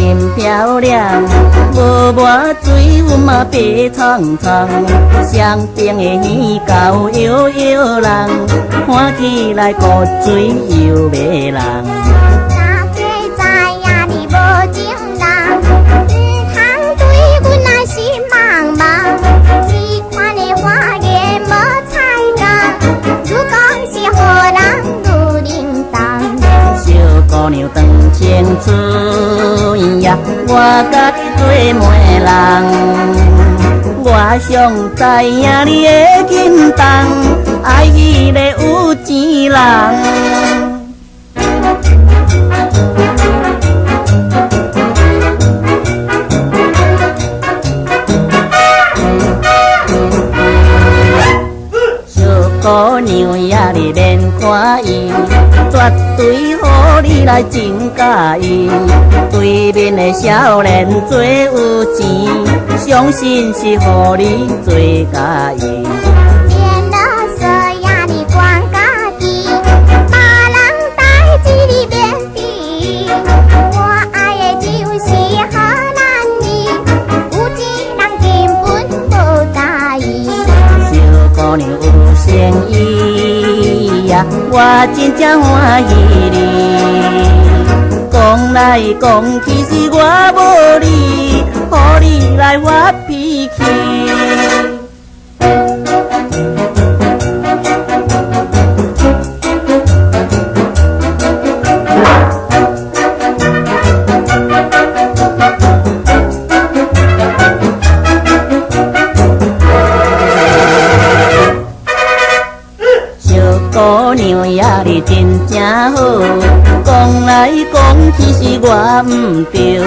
真漂亮，无抹水阮嘛白苍苍，上边的耳狗摇摇人，看起来古水又迷人。大家知影你无情人，唔通对阮啊心茫茫。你看的花言无彩工，如讲是好人如铃铛。小姑娘长青春呀，我甲你做媒人。我上知影你的轻重，爱伊个有钱人。姑娘也你免看伊，绝对予你来真介意。对面的少年最有钱，相信是予你最介意。变了色呀，你管家己，别人代志你免提。我爱的就是好男儿，有钱人根本无介意。小姑娘有诚意呀，我真正欢喜你。讲来讲去是我无理，予你来发脾气。姑娘也你真正好，讲来讲去是我唔对，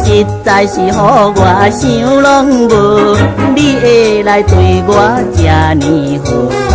实在是予我想拢无，你会来对我这呢好。